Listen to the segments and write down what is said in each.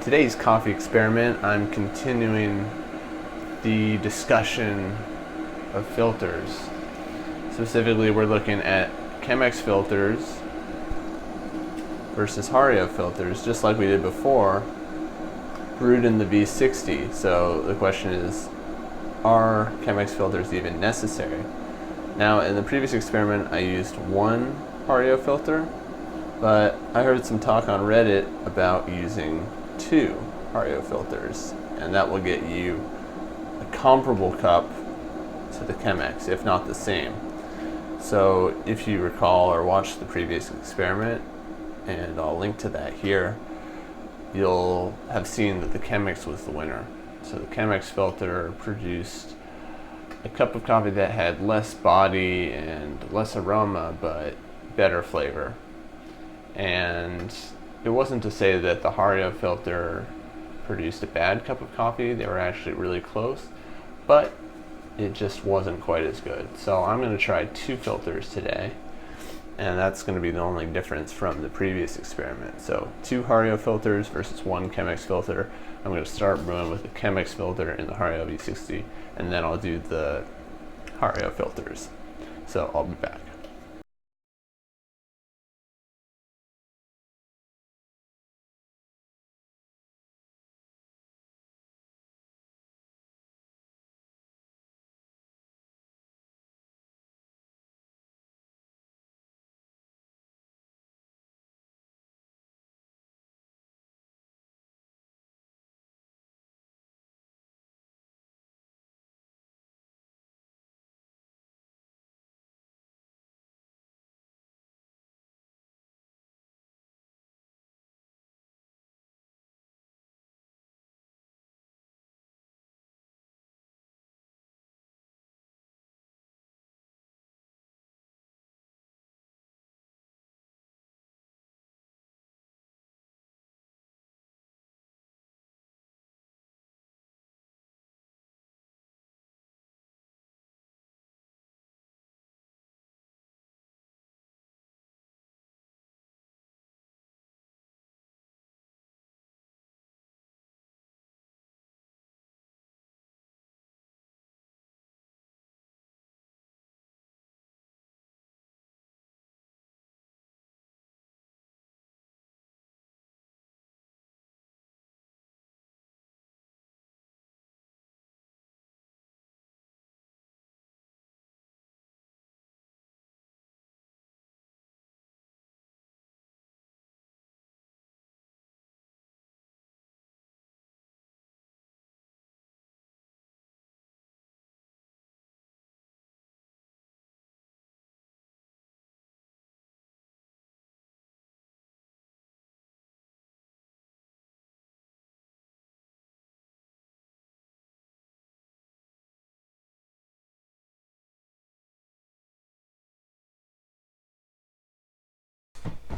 today's coffee experiment, I'm continuing the discussion of filters. Specifically, we're looking at Chemex filters versus Hario filters, just like we did before, brewed in the V60. So the question is, are Chemex filters even necessary? Now, in the previous experiment, I used one Hario filter, but I heard some talk on Reddit about using two Hario filters, and that will get you a comparable cup to the Chemex, if not the same. So if you recall or watched the previous experiment, and I'll link to that here, you'll have seen that the Chemex was the winner. So the Chemex filter produced a cup of coffee that had less body and less aroma, but better flavor. And it wasn't to say that the Hario filter produced a bad cup of coffee. They were actually really close, but it just wasn't quite as good. So I'm going to try two filters today, and that's going to be the only difference from the previous experiment. So two Hario filters versus one Chemex filter. I'm going to start brewing with the Chemex filter in the Hario V60, and then I'll do the Hario filters. So I'll be back.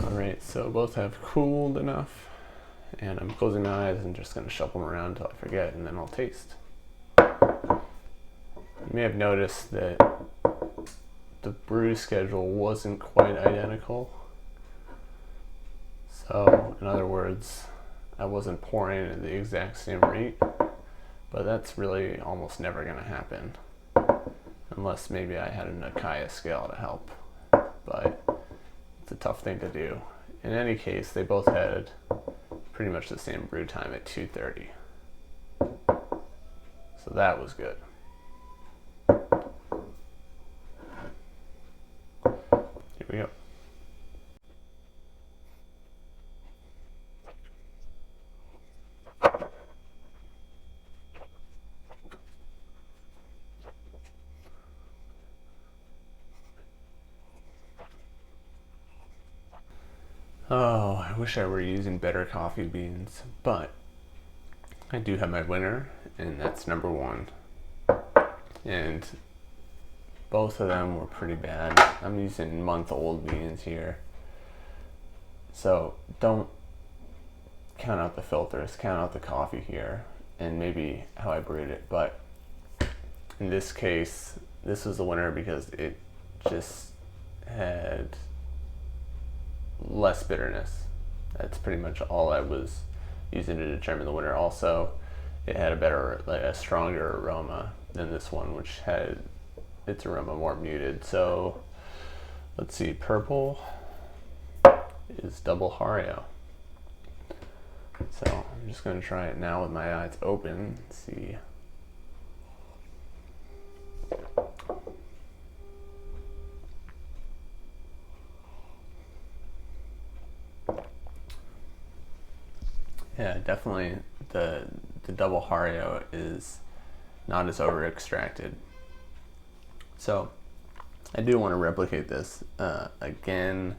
Alright, so both have cooled enough, and I'm closing my eyes and just going to shuffle them around until I forget, and then I'll taste. You may have noticed that the brew schedule wasn't quite identical. So, in other words, I wasn't pouring at the exact same rate, but that's really almost never going to happen, unless maybe I had an Akaya scale to help, but it's a tough thing to do. In any case, they both had pretty much the same brew time at 2:30. So that was good. Here we go. Oh, I wish I were using better coffee beans, but I do have my winner, and that's number one. And both of them were pretty bad. I'm using month-old beans here. So don't count out the filters, count out the coffee here, and maybe how I brewed it. But in this case, this was the winner because it just had less bitterness. That's pretty much all I was using to determine the winner. Also, it had a better, like a stronger aroma than this one, which had its aroma more muted. So let's see, purple is double Hario. So I'm just going to try it now with my eyes open. Let's see. Yeah, definitely the double Hario is not as over extracted. So I do want to replicate this again.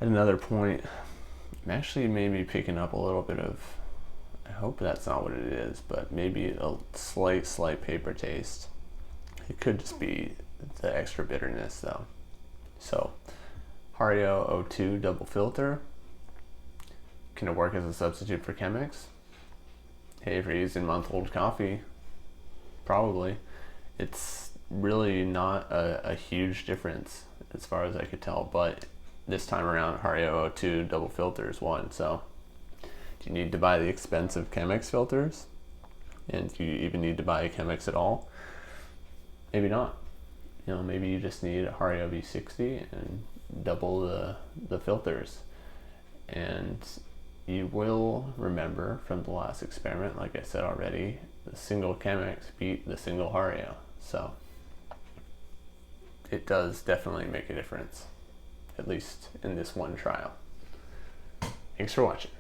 At another point, I'm actually maybe picking up a little bit of, I hope that's not what it is, but maybe a slight paper taste. It could just be the extra bitterness though. So Hario 02 double filter. Can it work as a substitute for Chemex? Hey, if you're using month-old coffee, probably. It's really not a huge difference as far as I could tell, but this time around Hario 02 double filters won. So do you need to buy the expensive Chemex filters? And do you even need to buy a Chemex at all? Maybe not. You know, maybe you just need a Hario V60 and double the filters. And you will remember from the last experiment, like I said already, the single Chemex beat the single Hario. So it does definitely make a difference, at least in this one trial. Thanks for watching.